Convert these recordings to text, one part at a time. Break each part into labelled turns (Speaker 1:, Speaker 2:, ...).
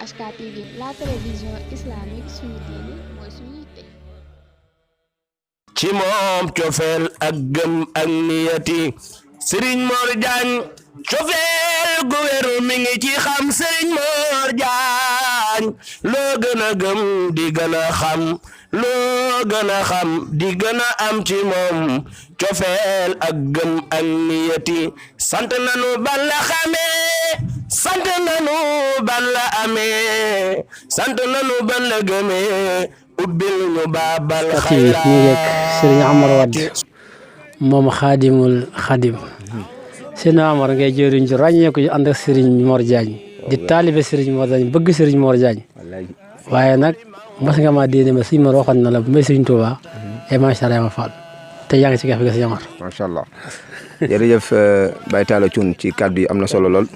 Speaker 1: HK TV, la télévision islamique suñu diine mooy suñu yitte.
Speaker 2: ci moom cofeel ak gëm ak niyati Serigne Mor Diagne cofeel gu wér mi ngi ci xam Serigne Mor Diagne loo gën a gëm di gën a xam loo gën a xam di gën a am ci moom cofeel ak gëm ak niyati sant nanu ban la xamee sant nanu ban la amee sant nanu ban la gëmee ubbil ñu baabal
Speaker 3: xayraat ñu ngi Serigne Amar Wade moom xaadimul xadim Serigne Amar ngay jëriñ ci ràññeeku ci ànd ak Serigne Mor Diagne di taalibe Serigne Mor Diagne bëgg Serigne Mor Diagne waaye nag mas nga maa déedéet ma Serigne Mor waxoon na la bu may Serigne Touba et macha allah ma faal te yaa ngi ci gafe gi Serigne Amar.
Speaker 4: macha allah jërëjëf Baye Talla Thioune ci kaddu yi am na solo lool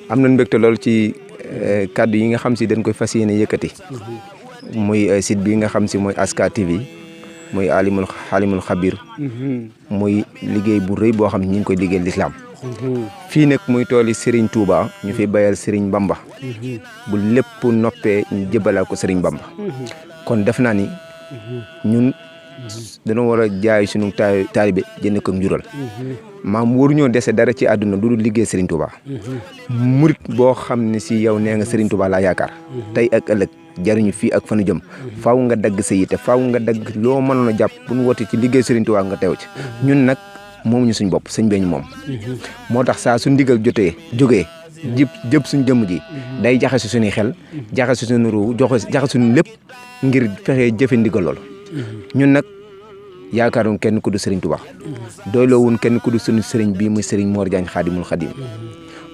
Speaker 4: am na mbégte lool ci kaddu yi nga xam si dañ koy fas yéene yëkkati. muy site bi nga xam si mooy HK TV muy alimul xabir muy liggéey bu rëy boo xam ne ñu ngi koy liggéeyal lislaam fii nag muy tooli Serigne Touba ñu fi bayal Serigne Bamba bu lépp noppee ñu jëbalal ko Serigne Bamba kon def naa ni ñun dañoo war a jaay sunu taalibe jënd ko njural maam waruñoo dese dara ci àdduna du dul liggéey Serigne Touba murit boo xam ne si yow nee nga Serigne Touba laa yaakaar tey ak ëllëg jariñu fii ak fanu jëm faaw nga dagg sa yite faaw nga dagg loo mënoon a jàpp bu ñu woote ci liggéey Serigne Touba nga teew ci ñun nag moomuñu suñ bopp sëñ beñ moom moo tax saa su ndigal jógee jëp suñ jëmm ji day jaxase suñuy xel jaxase suñu ruu jaxase suñu lépp ngir fexee jëfe ndigal loolu ñun nag yaakaaroon kenn ku du Serigne Touba doyloo woon kenn ku du suñu sëriñ bii muy Serigne Mor Diagne xaadimul xadim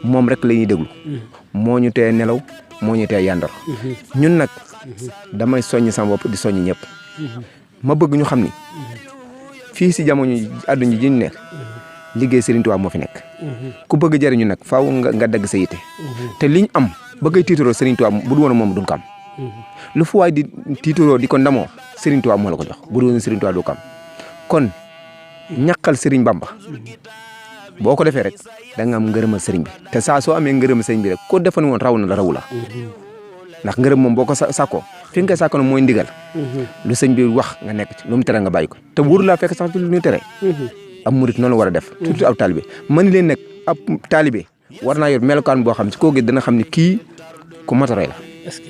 Speaker 4: moom rek la ñuy déglu moo ñu tee nelaw moo ñu tee yàndor ñun nag damay soññ sama bopp di soññ ñëpp ma bëgg ñu xam ni fii si jamono àdduna ji ñu nekk liggéey Serigne Touba moo fi nekk ku bëgg jariñu nag faaw nga dagg sa yite te liñ am bëggay tiitaroo Serigne Touba bu du woon moom duñ ko am lu fu waay di tiitaroo di ko ndamoo Serigne Touba moo la ko jox bu du woon Serigne Touba du ko am kon ñaqal Serigne Bamba boo ko defee rek da nga am ngërëmal sëriñ bi te saa soo amee ngërëmal sëriñ bi rek ko defan woon raw na la raw la ndax ngërëm moom boo ko sàkkoo fi nga koy sàkkoo mooy ndigal lu sëñ bi wax nga nekk ci lu mu tere nga bàyyi ko te wóoru laa fekk sax ci lu ñu tere ab murit noonu war a def surtout ab taalibe man leen nag ab taalibe war naa yor melokaan boo xam si koo gis dana xam ne kii ku matoroy la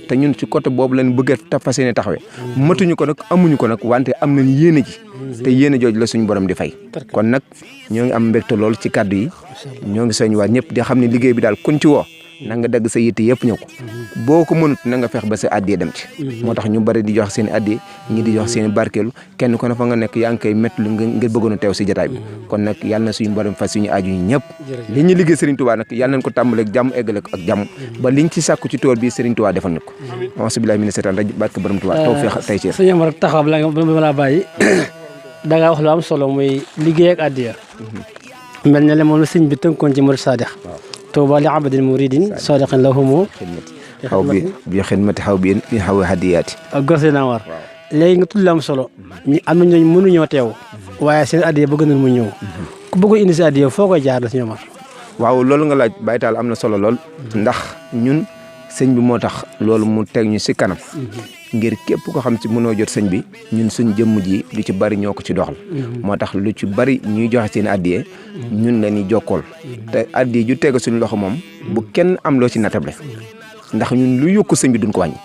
Speaker 4: te ñun ci côté boobu lañ bëgg a fas yéene taxawee matuñu ko nag amuñu ko nag wante am nañ yéene ji te yéene jooju la suñu borom di fay kon nag ñoo ngi am mbégte lool ci kàddu yi ñoo ngi soñ waa ñëpp di xam ne liggéey bi daal kun ci woo na nga dagg sa yitte yëpp ñëw ko boo ko mënut na nga fex ba sa addiye dem ci moo tax ñu bari di jox seen i addiye ñi di jox seen i barkeelu kenn ko ne fa nga nekk yaa ngi koy métti lu ngir bëggoon a teew si jotaay bi kon nag yàlla na suñu borom fas suñu aaju ñu ñëpp li ñu liggéey Serigne Touba nag yàlla nañ ko tàmbaleeg jàmm eggale ko ak jàmm ba liñ ci sàkku ci tool bi Serigne Touba defal ñu ko auzu billaahi mina seytaani rajiim barke borom Touba tawfiq tay ci
Speaker 3: sëñ Amar taxaw la nga laa bàyyi da ngaa wax lu am solo muy liggéey ak addiya mel ne le moom la sëñ bi tënkoon ci murid saadix Touba li abadin muridin sadiqin lahumu
Speaker 4: xaw bi xidmati xaw bi xaw hadiyaati
Speaker 3: ak gorse naa war léegi nga tudd la am solo ñi am na ñooñu mënuñoo teew waaye seen addiya bëgg nañ mu ñëw ku bëggoon indi si addiya foo koy jaar la si ñoomar
Speaker 4: waaw loolu nga laaj Baye Talla am na solo lool ndax ñun sëñ bi moo tax loolu mu teg ñu si kanam ngir képp ko xam ci mënoo jot sëñ bi ñun suñ jëmm ji lu ci bari ñoo ko ci doxal moo tax lu ci bari ñuy joxe seen addiye ñun la ñuy jokkool te addiye ju teg suñu loxo moom bu kenn am loo ci natable ndax ñun lu yokku sëñ bi duñ ko wàññi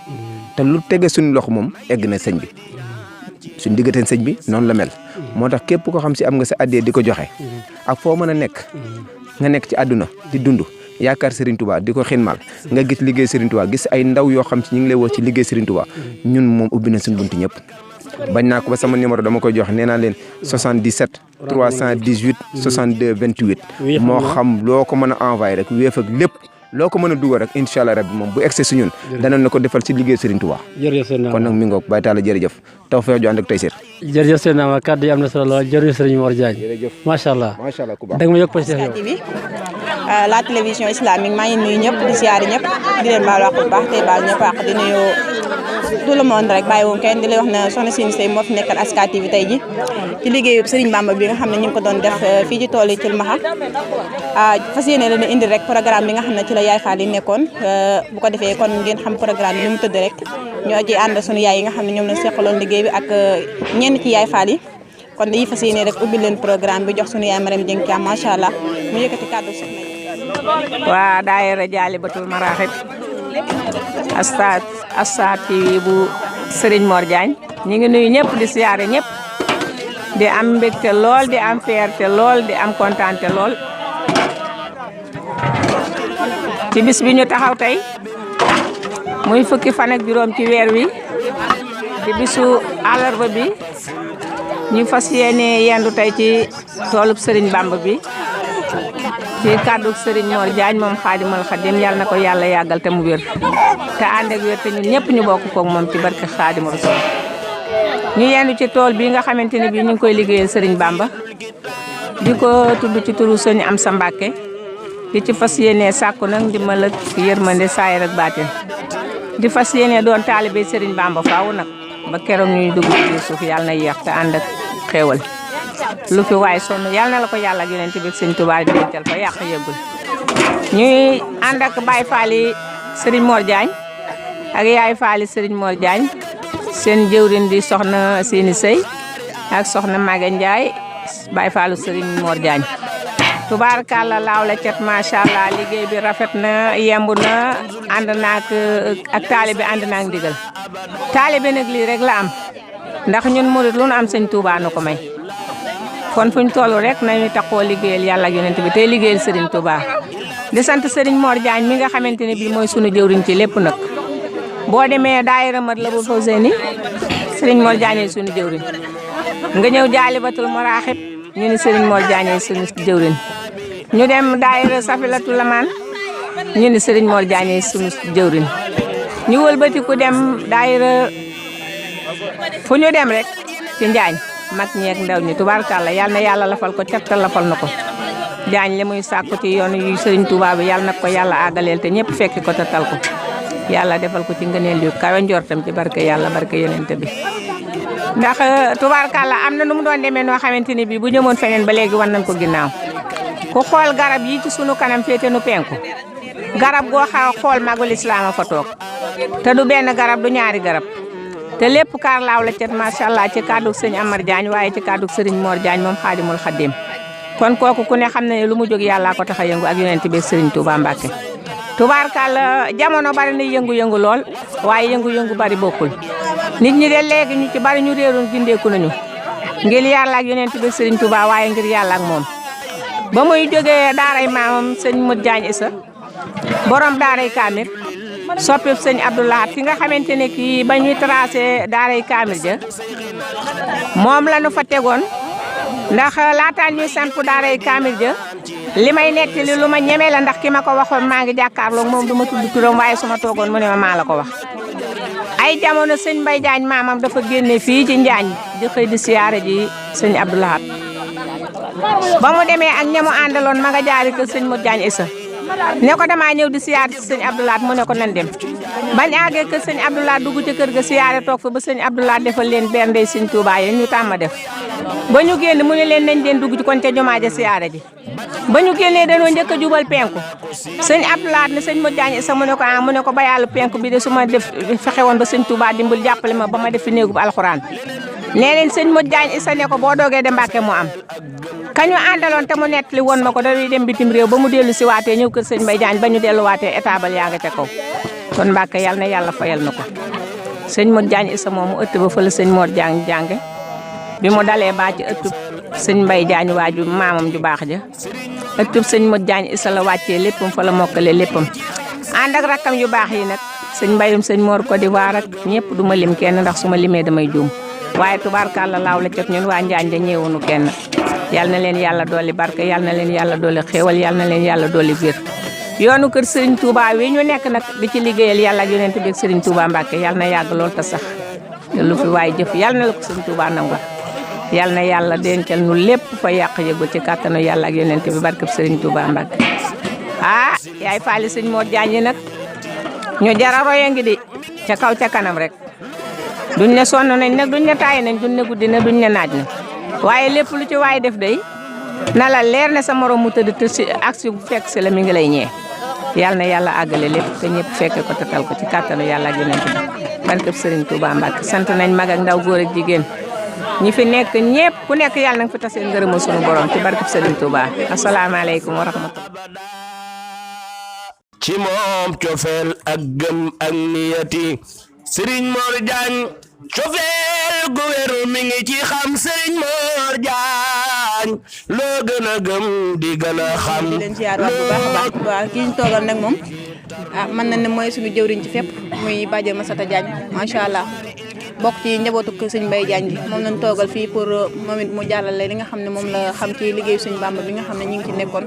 Speaker 4: te lu tege suñu loxo moom egg na sëñ bi suñ diggateen sëñ bi noonu la mel moo tax képp ko xam si am nga sa addiye di ko joxe ak foo mën a nekk nga nekk ci àdduna di dund yaakaar Serigne Touba di ko xinmal nga gis liggéey Serigne Touba gis ay ndaw yoo xam ci ñu ngi lay woo ci liggéey Serigne Touba ñun moom ubbi na suñu buntu ñëpp bañ naa ko ba sama numéro dama koy joxe nee naa leen 77 318 62 28 moo xam loo ko mën a envoyé rek wéef ak lépp loo ko mën a dugal rek incha allah rabbi moom bu egsi si ñun danañ la ko defal ci liggéey Serigne Touba kon nag mi ngoog Baye Talla jërëjëf tawfeex ju ànd ak taysir
Speaker 3: jërëjëf seen naama kàddu yi am na solo lool jërëjëf Serigne Mor Diagne macha allah
Speaker 4: ku baax
Speaker 3: da nga ma yokk ko ci yow
Speaker 5: la télévision islamique maa ngi nuyu ñëpp di siyaare ñëpp di leen baal wax bu baax tey baal ñëpp ak di nuyu tout le monde rek bàyyiwuñ kenn di lay wax ne soxna Sine Seye moo fi nekkal Aska TV tey ji ci liggéeyu Serigne Bamba bi nga xam ne ñu ngi ko doon def fii ci tool yi Thilmakha fas yéene leen indi rek programme bi nga xam ne ci la Yaay Fall yi nekkoon bu ko defee kon ngeen xam programme bi ni mu tëdd rek ñoo ci ànd suñu yaay yi nga xam ne ñoom lañ seqaloon liggéey bi ak ñenn ci Yaay Fall yi kon dañuy fas yéene rek ubbi leen programme bi jox suñu yaay Mariam Dieng Thiam macha allah mu yëkkati kàddu soxna yi.
Speaker 6: waa daayira Jaalibatul Maraaxib Aska TV bu Serigne Mor Diagne ñu ngi nuyu ñëpp di siyaare ñëpp di am mbégte lool di am fierté lool di am kontaante lool ci bis bi ñu taxaw tey muy fukki fan ak juróom ci weer wi di bisu àllarba bi ñu fas yéene yendu tey ci toolub Serigne Bamba bi ci kàddu Serigne Mor Diagne moom Xaadimul Xaadim yàlla na ko yàlla yàggal te mu wér te ànd ak wér te ñun ñëpp ñu bokk koog moom ci barke Xaadimu Rasuul ñu yendu ci tool bi nga xamante ne bii ñu ngi koy liggéeyal Serigne Bamba di ko tudd ci turu Sëñ Amsa Mbàkke di ci fas yéene sàkku nag ndimbal ak yërmande saayir ak baatin di fas yéene doon taalibe Serigne Bamba faaw nag ba keroog ñuy dugg ci suuf yàlla na yéex te ànd ak xéewal lu fi waay sonn yàlla na la ko yàlla ak yonent bi Sëñ Tuubaa di dencal fa yàq yëggul ñuy ànd ak Baay Faal yi Serigne Mor Diagne ak Yaay Faal yi Serigne Mor Diagne seen jëwrin di soxna Sine Seye ak soxna Maguette Ndiaye Baay Faalu Serigne Mor Diagne tubaarkàlla laaw la cet macha allah liggéey bi rafet na yemb na ànd naak ak taalibe ànd naak ndigal taalibe nag lii rek la am ndax ñun murit lu nu am Sëñ Tuubaa nu ko may kon fuñ toll rek nañu taxoo liggéeyal yàlla ak yonent bi tey liggéeyal Serigne Touba di sant Serigne Mor Diagne mi nga xamante ne bii mooy sunu jëwriñ ci lépp nag boo demee daayira Matlabul Fawzayni Serigne Mor Diagne sunu jëwriñ nga ñëw Jaalibatul Maraaxib ñu ni Serigne Mor Diagne sunu jëwriñ ñu dem daayira Safilatul Amaan ñu ni Serigne Mor Diagne sunu jëwriñ ñu wëlbatiku dem daayira fu ñu dem rek ci Njaañ mag ñeek ndaw ñi tubaarkàlla yal na yàlla lafal ko cattal lafal na ko Jaañ li muy sàkku ci yoon yu Serigne Touba bi yàlla na ko yàlla àggaleel te ñëpp fekki ko tatal ko yàlla defal ko ci ngëneel yu kawe njortam ci barke yàlla barke yonent bi ndax tubaarkàlla am na nu mu doon demee noo xamante ni bii bu ñëwoon feneen ba léegi wan nañ ko ginnaaw ku xool garab yi ci sunu kanam féete nu penku garab goo xaw xool magul islaama fa toog te du benn garab du ñaari garab te lépp kaar laaw la cet macha allah ci kàddu Sëñ Amar Diagne waaye ci kàddu Serigne Mor Diagne moom Xaadimul Xaadim kon kooku ku ne xam na ne lu mu jóg yàllaa ko tax a yëngu ak yonent bi Serigne Touba Mbacke tubaarkàlla jamono bari na yëngu-yëngu lool waaye yëngu-yëngu bari bokkul nit ñi de léegi ñu ci bari ñu réeroon gindeeku nañu ngir yàlla ak yonent bi Serigne Touba waaye ngir yàlla ak moom ba muy jógee daaray maamam Sëñ Modou Diagne Issa borom daaray Kaamil soppib Sëñ Abdoulahat ki nga xamante ne kii ba ñuy tracé daaray Kaamil ja moom la ñu fa tegoon ndax laataan ñuy samp daaray Kaamil ja li may nettali lu ma ñeme la ndax ki ma ko waxoon maa ngi jàkkaarloog moom du ma tudd turam waaye su ma toogoon mu ne ma maa la ko wax. ay jamono Sëñ Mbay Jaañ maamam dafa génne fii ci Njaañ di xëy di siyaare ji Sëñ Abdoulahat ba mu demee ak ñamu àndaloon ma nga jaari kër Sëñ Modou Diagne Issa ne ko damaa ñëw di siyaare ci Sëñ Abdoulahat mu ne ko nan dem bañ àggee kër Sëñ Abdoulahat dugg ci kër ga siyaare toog fa ba Sëñ Abdoulahat defal leen bernde Sëñ Tuubaa yi ñu tàmm def ba ñu génn mu ne leen nañ leen dugg ci kon ca jumaa ja siyaare ji ba ñu génnee dañoo njëkk a jubal penku Sëñ Abdoulahat ne Sëñ Modou Diagne Issa mu ne ko mu ne ko ba yàlla penku bi de su ma def fexe woon ba Sëñ Tuubaa dimbal jàppale ma ba ma def fi néegub alxuraan nee leen Sëñ Modou Diagne Issa ne ko boo doogee de Mbàkke mu am kañu àndaloon te mu nettali woon ma ko dañuy dem bitim réew ba mu dellu si waatee ñëw kër Sëñ Mbay Jaañ ba ñu delluwaatee étabal yaa nga ca kaw kon Mbàkke yàlla na yàlla fayal na ko Sëñ Modou Diagne Issa moom mu ëtt ba fa la Sëñ Mor Diagne jànge bi mu dalee baa ci ëttub Sëñ Mbay Jaañ waaju maamam ju baax ja ëttub Sëñ Modou Diagne Issa la wàccee léppam fa la mokkale léppam ànd ak rakkam yu baax yi nag Sëñ Mbayum Sëñ Mor Côte d'Ivoire ak ñëpp du ma lim kenn ndax su ma limee damay juum waaye tubaarkàlla laaw la jot ñun waa Njaañ ja ñëwunu kenn yal na leen yàlla dolli barke yal na leen yàlla dolli xéewal yal na leen yàlla dolli biir yoonu kër Serigne Touba wi ñu nekk nag di ci liggéeyal yàlla ak yonent bi ak Serigne Touba Mbacke yal na yàgg lool te sax lu fi waay jëf yal na la ko Serigne Touba nangu yal na yàlla dencal nu lépp fa yàq yëgul ci kàttanu yàlla ak yonent bi barke Serigne Touba Mbacke yaay faali Sëñ Mor Diagne nag ñu jara roya ngi di ca kaw ca kanam rek duñ ne sonn nañ nag duñ ne taay nañ duñ ne guddi na duñ ne naaj na waaye lépp lu ci waay def day na la leer ne sa morom mu tëdd te si ak si fekk si la mi ngi lay ñee yàlla na yàlla àggale lépp te ñëpp fekke ko tatal ko ci kàttanu yàlla ak yonent bi barkeb Serigne Touba Mbacke sant nañ mag ak ndaw góor ak jigéen ñi fi nekk ñëpp ku nekk yàlla na nga fi tasee ngërëmal sunu borom ci barkeb Serigne Touba asalaamaaleykum wa rahmatulah.
Speaker 2: ci moom cofeel ak gëm ak niyati Serigne Mor Diagne cofeel gu wér mi ngi ci xam Serigne Mor Diagne loo gën a gëm di gën a xam.
Speaker 5: di leen ziar bu baax a baax waaw ki ñu toogal nag moom mën na ne mooy suñu jëwriñ ci fépp muy Badiane Massata Diagne macha allah bokk ci njabootu sëñ Mbaye Diagne gi moom lañ toogal fii pour moom it mu jàllale li nga xam ne moom la xam ci liggéeyu sëñ Bamba bi nga xam ne ñu ngi ci nekkoon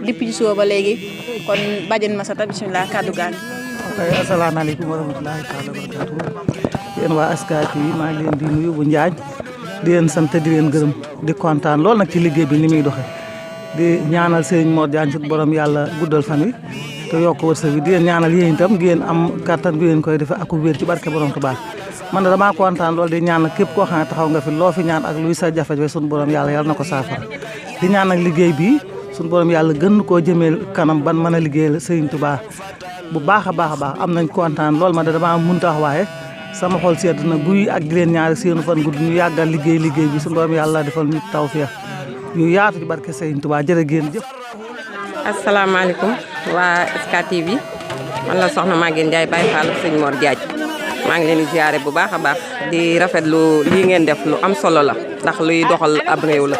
Speaker 5: depuis ci suba ba léegi kon Badiane Massata bisimilah kaddu gaan.
Speaker 7: ok asalaamaaleykum wa rahmatulahi taala wa barakatuh yéen waa Aska TV maa ngi leen di nuyu bu Njaañ di leen sant di leen gërëm di kontaan lool nag ci liggéey bi ni muy doxee di ñaanal Serigne Mor Diagne ci borom yàlla guddal fan wi te yokk wërsëg bi di leen ñaanal yéen itam ngeen am kattan gu leen koy defee ak wér ci barke borom Tuubaa man de damaa kontaan lool di ñaan képp koo xam ne taxaw nga fi loo fi ñaan ak luy sa jafe-jafe suñu borom yàlla na ko saafara di ñaan nag liggéey bi suñu borom yàlla gën koo jëmee kanam ban mën a liggéeyal Serigne Touba bu baax a baax a baax am nañ kontaan lool man de damaa mun tax waaye sama xol sedd na guy ak di leen ñaari seenu fan gudd ñu yàggal liggéey bi suñu borom yàlla defal ñu tawfeex ñu yaatu ci barke Serigne Touba jërë ngeen jëf.
Speaker 8: asalaamaaleykum waa Aska TV man la soxna Maguette Ndiaye Baye Fall sëñ Mor Diagne maa ngi leen di ziare bu baax a baax di rafetlu lii ngeen def lu am solo la ndax luy doxal ab réew la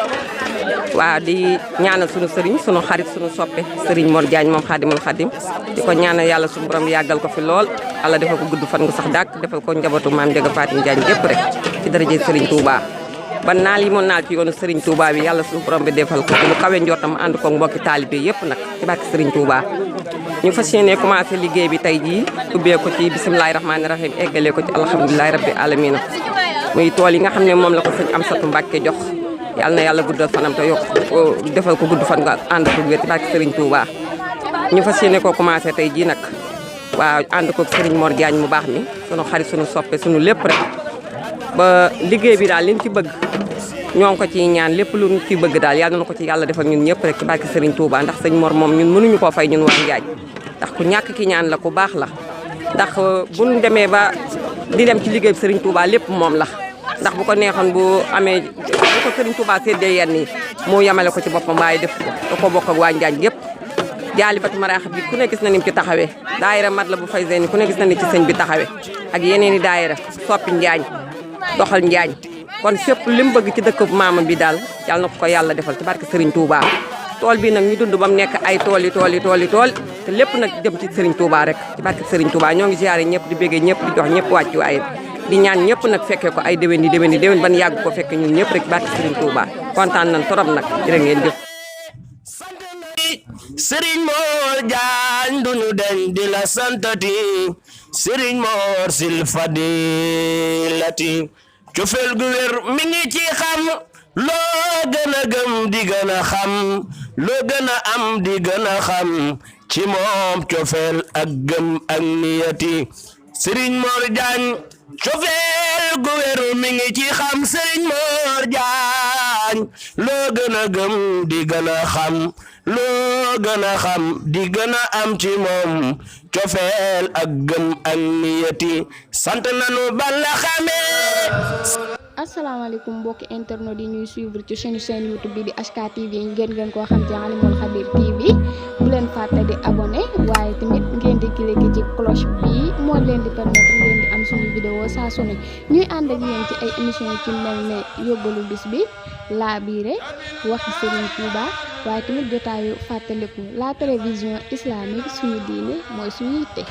Speaker 8: waa di ñaanal sunu sëriñ sunu xarit sunu soppe sëriñ Mor Diagne moom xaadimul xadim di ko ñaanal yàlla suñu borom yàggal ko fi lool yàlla defal ko gudd fan gu sax dàkk defal ko njabootu maam Ndiaga Fatim Diagne gépp rek ci daraje sëriñ Touba ba naal yi mu naal ci yoonu sëriñ Touba bi yàlla suñu borom bi defal ko ci lu kawe njortam ànd ko mbokki taalibe yëpp nag ci barke sëriñ Touba ñu fas yéene commencé liggéey bi tey jii ubbee ko ci bisimilahi rahmaani rahim eggalee ko ci alhamdulilahi rabbi alamina muy tool yi nga xam ne moom la ko sëñ Amsatu Mbàkke jox yàlla na yàlla guddal fanam te yokk defal ko gudd fan nga ànd ko wér ci barke Serigne Touba ñu fas yéene koo commencé tey jii nag waaw ànd ko Serigne Mor Diagne mu baax mi sunu xarit sunu soppe sunu lépp rek ba liggéey bi daal liñ ci bëgg ñoo ngi ko ciy ñaan lépp lu ñu ci bëgg daal yàlla na ko ci yàlla defal ñun ñëpp rek ci barke Serigne Touba ndax sëñ Mor moom ñun mënuñu koo fay ñun waa Njaañ ndax ku ñàkk ki ñaan la ku baax la ndax buñ demee ba di dem ci liggéey Serigne Touba lépp moom la ndax bu ko neexoon bu amee bu ko Serigne Touba séddee yenn yi moo yamale ko ci boppam waaye def ko da ko bokk ak waa Njaañ yëpp jaali batu maraaxib bi ku ne gis na nim ci taxawee daayira mat la bu fay zeni ku ne gis na ni ci sëñ bi taxawee ak yeneen i daayira soppi Njaañ doxal Njaañ kon fépp li mu bëgg ci dëkk maamam bi daal yàlla na ko yàlla defal ci barke Serigne Touba tool bi nag ñu dund ba mu nekk ay tool te lépp nag jëm ci Serigne Touba rek ci barke Serigne Touba ñoo ngi ziare ñëpp di béggee ñëpp di jox ñëpp wàccu waaye di ñaan ñëpp nag fekkee ko ay déwén ban yàgg ko fekke ñun ñëpp rek barke Serigne Touba kontaan nañ torop nag jërë ngeen jëf.
Speaker 2: Serigne Mor Diagne duñu den di la santati Serigne Mor sil fadilati cofeel gu wér mi ngi ci xam loo gën a gëm di gën a xam loo gën a am di gën a xam ci moom cofeel ak gëm ak niyati Serigne Mor Diagne cofeel gu wér mi ngi ci xam Serigne Mor Diagne loo gën a gëm di gën a xam loo gën a xam di gën a am ci moom cofeel ak gëm ak niyati sant nanu ban la xamee.
Speaker 1: asalaamaaleykum mbokki internet yi ñuy suivre ci chaîne YouTube bi di Aska TV ngeen koo xam ci Alimul Xabir TV bu leen fàtte di abonné waaye tamit ngeen di cliquer ci cloche bi moo leen di permettre ngeen di am suñu vidéo saa su ne ñuy ànd ak yéen ci ay émission ci mel ne yóbbalu bis bi Laabiré waxi Serigne Touba waaye tamit jotaayu fàttaliku la télévision islamique suñu diine mooy suñu yitte.